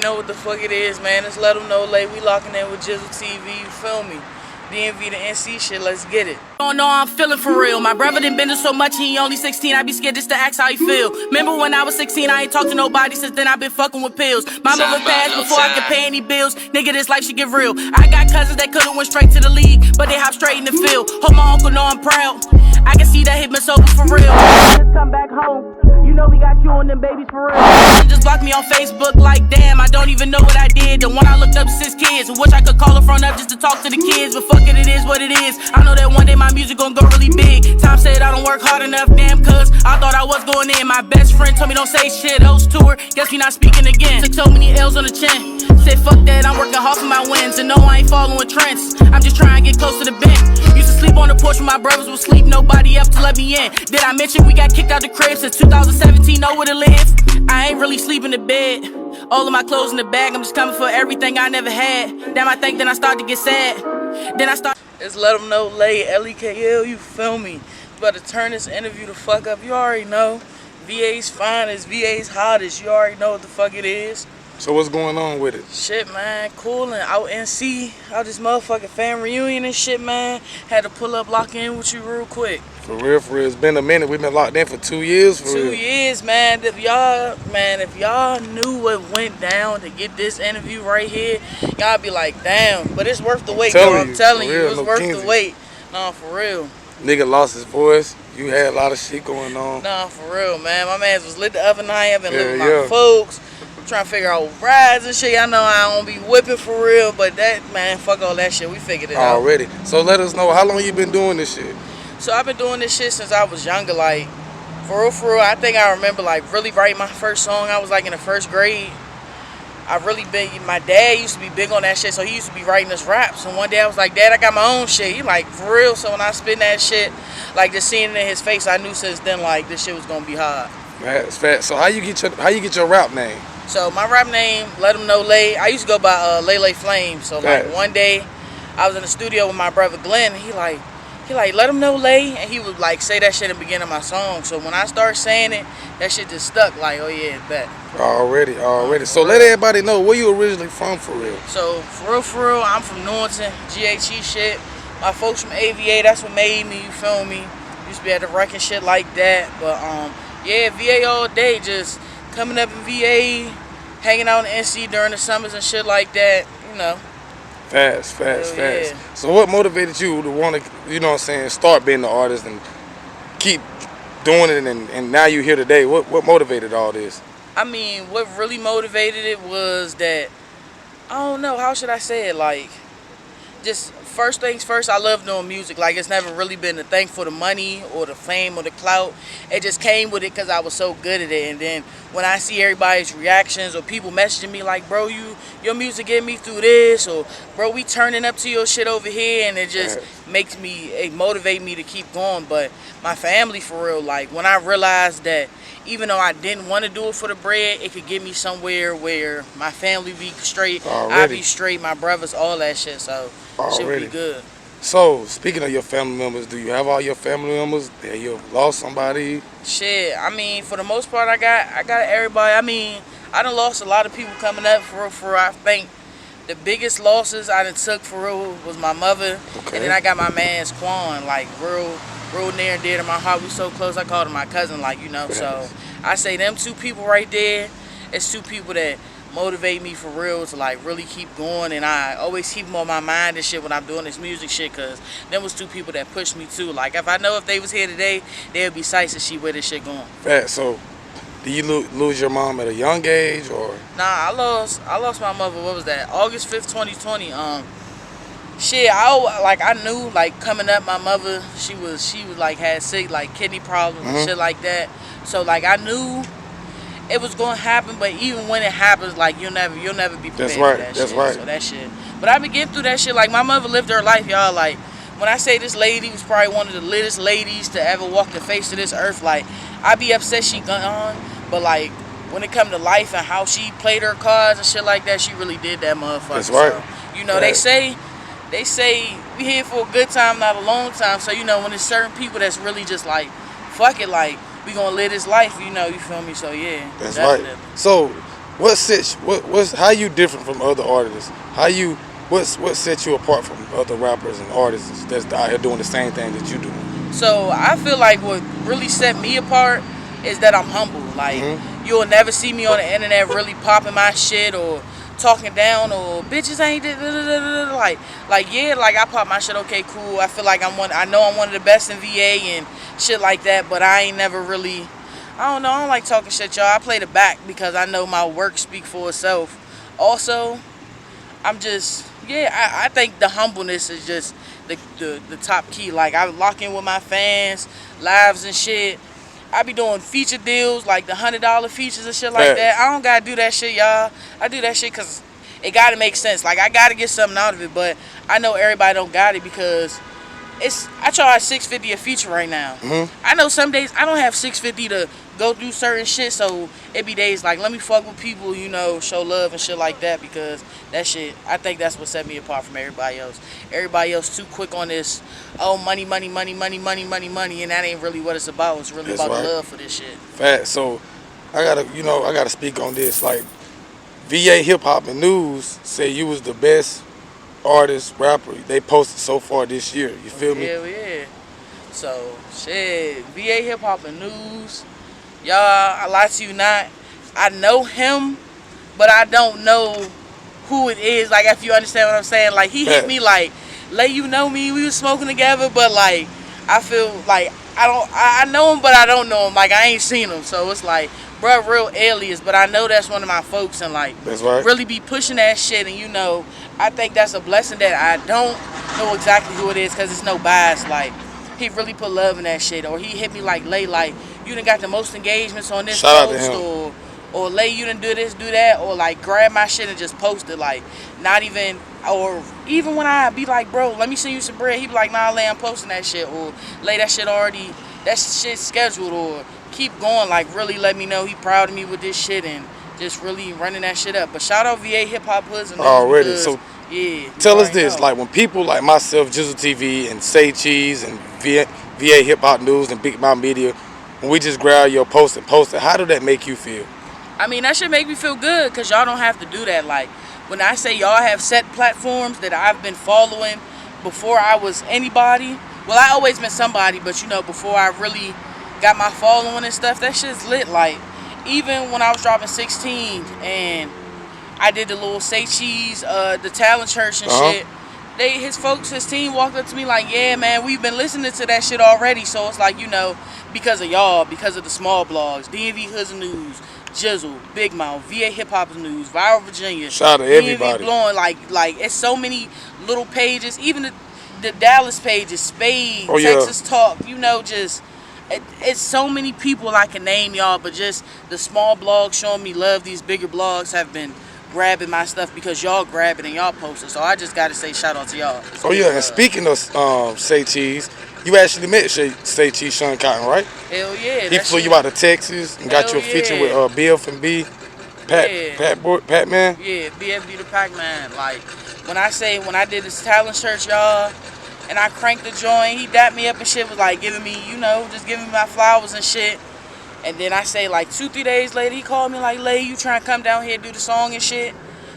Know what the fuck it is, man. Just let them know, like, we locking in with Jizzle TV, you feel me? DMV to NC shit, let's get it. Don't know I'm feeling for real. My brother done been through so much, he only 16. I be scared just to ask how he feel. Remember when I was 16, I ain't talked to nobody. Since then I been fucking with pills. My mother passed before I could pay any bills. Nigga, this life should get real. I got cousins that could've went straight to the league, but they hop straight in the field. Hope my uncle know I'm proud. I can see that hit me sober for real. Just come back home. You know we got you on them babies for real. She just blocked me on Facebook like damn, I don't even know what I did. The one I looked up since kids. Wish I could call her front up just to talk to the kids, but fuck it, it is what it is. I know that one day my music gon' go really big. Tom said I don't work hard enough, damn cuz I thought I was going in. My best friend told me don't say shit, host tour, guess we not speaking again. Took so many L's on the chin. Said fuck that, I'm working hard for my wins. And no, I ain't following trends, I'm just trying to get close to the bench. Used to sleep on the porch when my brothers would sleep, nobody up to let me in. Did I mention we got kicked out the crib since 2017, nowhere to live? I ain't really sleeping in bed, all of my clothes in the bag. I'm just coming for everything I never had. Damn, I think then I start to get sad. Then I start. Just let them know, Lekl, you feel me? You better turn this interview the fuck up, you already know. VA's finest, VA's hottest, you already know what the fuck it is. So what's going on with it? Shit, man, coolin' out NC, out this motherfucking fan reunion and shit, man. Had to pull up, lock in with you real quick. For real, it's been a minute. We've been locked in for 2 years. For 2 real. years, man. If y'all knew what went down to get this interview right here, y'all be like, damn. But it's worth the wait, though. I'm telling you, it's worth the wait. Nah, for real. Nigga lost his voice. You had a lot of shit going on. Nah, for real, man. My man was lit the other night. I've been living with my folks. Trying to figure out rides and shit. I know I don't be whipping for real, but that, man, fuck all that shit. We figured it out. Already. So let us know, how long you been doing this shit? So I've been doing this shit since I was younger, like, for real, I think I remember, like, really writing my first song. I was, like, in the first grade. My dad used to be big on that shit, so he used to be writing us raps. And one day I was like, Dad, I got my own shit. He like, for real? So when I spit that shit, like, just seeing it in his face, I knew since then, like, this shit was gonna be hard. That's fat. So how you get your rap name? So my rap name, let them know Lay. I used to go by Lay Flame. So like one day, I was in the studio with my brother Glenn. And he like, let them know Lay, and he would like say that shit in the beginning of my song. So when I start saying it, that shit just stuck. Like, oh yeah, bet. Already. So let everybody know where you originally from, for real. So for real, I'm from Newington, GHE shit. My folks from AVA, that's what made me. You feel me? Used to be at the wreck and shit like that. But yeah, VA all day, just coming up in VA, hanging out in NC during the summers and shit like that, you know. Fast. Yeah. So what motivated you to want to, you know what I'm saying, start being the artist and keep doing it, and now you're here today? What motivated all this? I mean, what really motivated it was that, I don't know, how should I say it, like, just first things first, I love doing music. Like, it's never really been a thing for the money or the fame or the clout. It just came with it because I was so good at it. And then when I see everybody's reactions or people messaging me like, bro, your music get me through this, or bro, we turning up to your shit over here, and it just it motivate me to keep going. But my family, for real, like, when I realized that even though I didn't want to do it for the bread, it could get me somewhere where my family be straight, I be straight, my brothers, all that shit. So shit would be good. So speaking of your family members, do you have all your family members that you've lost somebody? Shit, I mean, for the most part, I got everybody. I mean, I done lost a lot of people coming up for real. I think the biggest losses I done took for real was my mother, and then I got my man's Quan, like real near and dear to my heart. We so close, I called him my cousin, like, you know. So I say them two people right there, it's two people that motivate me for real to like really keep going, and I always keep them on my mind and shit when I'm doing this music shit, cause them was two people that pushed me too. Like, if I know if they was here today, they'd be psyched to see where this shit going. So did you lose your mom at a young age, or? Nah, I lost my mother, what was that, August 5th, 2020. Shit, I knew, like, coming up, my mother, she was like, had sick, like, kidney problems and shit like that. So like, I knew it was gonna happen, but even when it happens, like, you'll never be prepared for that shit. That's right. So that shit. But I've been getting through that shit. Like, my mother lived her life, y'all. Like, when I say this lady was probably one of the littest ladies to ever walk the face of this earth, like, I be upset she gone, but like, when it come to life and how she played her cards and shit like that, she really did that motherfucker. That's right. So, you know, they say we here for a good time, not a long time. So, you know, when there's certain people that's really just like, fuck it, like, we gonna live this life, you know, you feel me? So yeah, that's definitely. right. So what's how you different from other artists? What sets you apart from other rappers and artists that's out here doing the same thing that you do? So I feel like what really set me apart is that I'm humble. Like you'll never see me on the internet really popping my shit or talking down or bitches ain't like yeah, like I pop my shit, okay, cool. I feel like I know I'm one of the best in VA and shit like that, but I ain't never really, I don't know, I don't like talking shit, y'all. I play the back because I know my work speak for itself. Also, I'm just, yeah, I think the humbleness is just the top key. Like I lock in with my fans, lives and shit. I be doing feature deals, like the $100 features and shit like that. I don't gotta do that shit, y'all. I do that shit because it gotta make sense. Like I gotta get something out of it, but I know everybody don't got it because I charge $650 a feature right now. I know some days I don't have $650 to go through certain shit, so it be days like let me fuck with people, you know, show love and shit like that, because that shit, I think that's what set me apart from everybody else. Everybody else too quick on this, oh money, money, money, money, money, money, money, and that ain't really what it's about. It's really about the love for this shit. Fact. So I gotta speak on this. Like VA Hip Hop and News say you was the best artist, rapper they posted so far this year. You feel me? Hell yeah. So shit, VA Hip Hop and News, y'all, I lie to you not, I know him, but I don't know who it is. Like if you understand what I'm saying, like he hit me like, let you know me, we was smoking together, but like I feel like I know him, but I don't know him. Like I ain't seen him, so it's like, bruh, real alias. But I know that's one of my folks, and like really be pushing that shit. And you know, I think that's a blessing that I don't know exactly who it is, because it's no bias. Like he really put love in that shit, or he hit me like, Lay, like you done got the most engagements on this post, or Lay, you done do this, do that, or like grab my shit and just post it. Like not even, or even when I be like, bro, let me send you some bread, he be like, nah, Lay, I'm posting that shit, or Lay, that shit scheduled, or keep going. Like really let me know he proud of me with this shit and just really running that shit up. But shout out VA Hip Hop Hoods and already. Because, so yeah, tell us this, like when people like myself, Jizzle TV and Say Cheese and VA Hip Hop News and Big Mouth Media, when we just grab your post and post it, how do that make you feel? I mean, that should make me feel good, because y'all don't have to do that. Like when I say y'all have set platforms that I've been following before I was anybody, well, I always been somebody, but you know, before I really got my following and stuff, that shit's lit. Like even when I was dropping 16 and I did the little Say Cheese, the talent church and shit, his team walked up to me like, yeah man, we've been listening to that shit already. So it's like, you know, because of y'all, because of the small blogs, DMV Hoods and News, Jizzle, Big Mouth, VA Hip Hop News, Viral Virginia, shout out to everybody, blowing, like it's so many little pages, even the Dallas pages, Spade, Texas Talk, you know, just it's so many people I can name, y'all, but just the small blogs showing me love. These bigger blogs have been grabbing my stuff because y'all grab it and y'all post it. So I just gotta say shout out to y'all. And speaking of Say Cheese, you actually met Say Cheese Sean Cotton, right? Hell yeah. He flew you out to Texas and got you a feature with BF&B, Packman. Yeah, BF&B the Packman. Like when I did this talent search, y'all, and I cranked the joint, he dapped me up and shit, was like giving me, you know, just giving me my flowers and shit. And then I say like 2-3 days later, he called me like, Lay, you trying to come down here and do the song and shit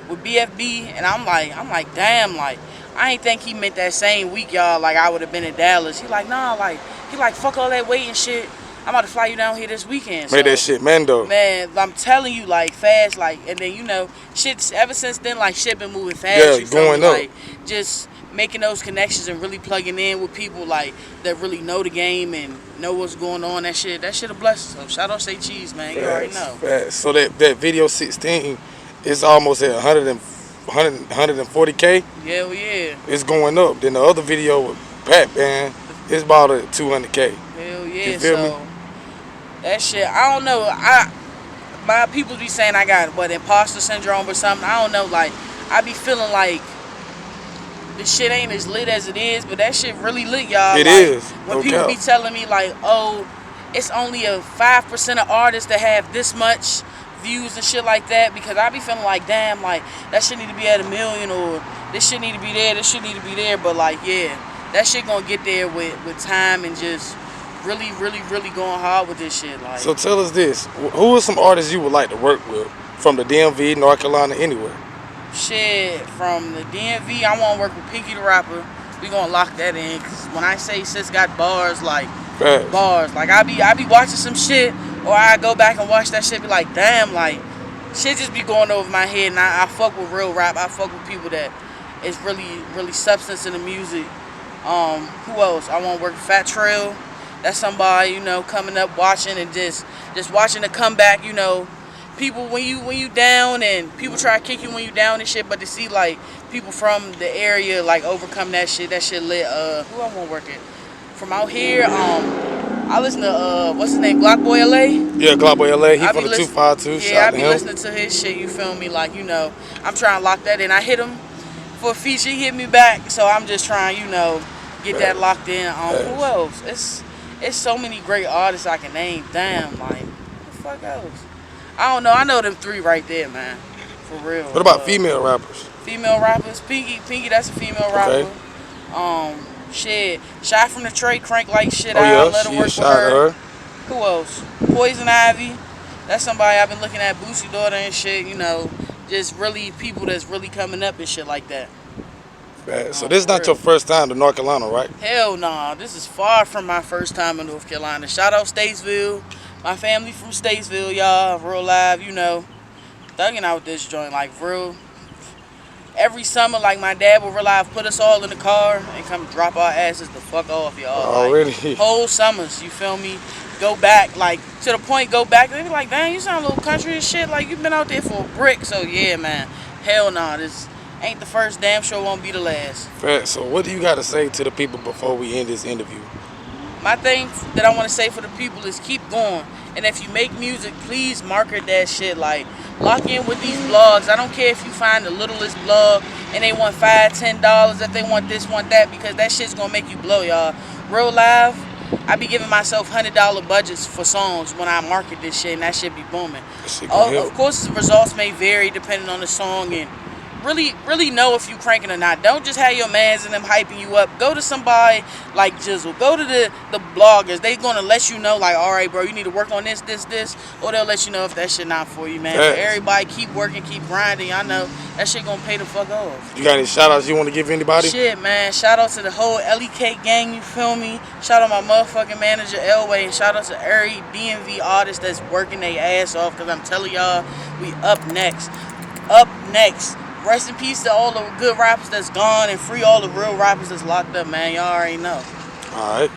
with BFB? And I'm like, damn, like I ain't think he meant that same week, y'all, like I would have been in Dallas. He like, nah, like he like, fuck all that waiting shit. I'm about to fly you down here this weekend. Made that shit, man, though. Man, I'm telling you, like fast, like, and then you know, shit. Ever since then, like shit been moving fast. Yeah, going up. Like just making those connections and really plugging in with people like that really know the game and know what's going on. That shit a blessing. So shout out Say Cheese, man. You already know. Fast. So that video 16 is almost at 140K. Hell yeah. It's going up. Then the other video with Packman is about at 200K. Hell yeah. You feel me? That shit, I don't know. My people be saying I got imposter syndrome or something. I don't know. Like I be feeling like this shit ain't as lit as it is, but that shit really lit, y'all. It like, is. When people be telling me like, oh, it's only a 5% of artists that have this much views and shit like that, because I be feeling like, damn, like that shit need to be at 1 million, or this shit need to be there, this shit need to be there. But like, yeah, that shit gonna get there with time and just really, really, really going hard with this shit. Like, so tell us this: who are some artists you would like to work with from the DMV, North Carolina, anywhere? Shit, from the DMV, I want to work with Pinky the Rapper. We gonna lock that in, cause when I say sis got bars, like Facts. bars, like I be watching some shit, or I go back and watch that shit, be like, damn, like shit just be going over my head. And I fuck with real rap. I fuck with people that is really substance in the music. Who else? I want to work with Fat Trail. That's somebody, you know, coming up watching and just watching the comeback, you know. People when you down and people try to kick you when you down and shit, but to see like people from the area like overcome that shit lit. Who I want to work at? From out here, I listen to what's his name, Glock Boy LA. Yeah, Glock Boy LA. He I from be the 252. Yeah, Shout I out to be him. listening to his shit. You feel me? Like, you know, I'm trying to lock that in. I hit him for a feature. He hit me back, so I'm just trying, you know, get that locked in. Who else? It's so many great artists I can name. Damn, like who the fuck else? I don't know. I know them three right there, man. For real. What about female rappers? Female rappers? Pinky, that's a female rapper. Shit. Shot from the tray, crank like shit out. Yeah, Let her she work with shot her. her. Who else? Poison Ivy. That's somebody I've been looking at. Boosie daughter and shit. You know, just really people that's really coming up and shit like that. So this is not your first time to North Carolina, right? Hell nah. This is far from my first time in North Carolina. Shout out Statesville. My family from Statesville, y'all. Real live, you know. Thugging out this joint, like real. Every summer, like my dad would real live put us all in the car and come drop our asses the fuck off, y'all. Oh, like, really? Whole summers, you feel me? Go back, like to the point, go back. They be like, damn, you sound a little country and shit. Like you've been out there for a brick. So yeah, man. Hell nah, this ain't the first, damn sure won't be the last. So what do you got to say to the people before we end this interview? My thing that I want to say for the people is keep going. And if you make music, please market that shit. Like, lock in with these blogs. I don't care if you find the littlest blog and they want $5, $10, if they want this, want that, because that shit's gonna make you blow, y'all. Real live, I be giving myself $100 budgets for songs when I market this shit, and that shit be booming. Of course, the results may vary depending on the song and really know if you cranking or not. Don't just have your mans and them hyping you up. Go to somebody like Jizzle. Go to the bloggers. They gonna let you know, like, all right, bro, you need to work on this, or they'll let you know if that shit not for you, man. Yes. For everybody, keep working, keep grinding. I know that shit gonna pay the fuck off. You got any shout outs you want to give anybody? Shit, man. Shout out to the whole LEK gang, you feel me? Shout out my motherfucking manager, Elway, and shout out to every DMV artist that's working their ass off, because I'm telling y'all, we up next. Up next. Rest in peace to all the good rappers that's gone, and free all the real rappers that's locked up, man. Y'all already know. All right.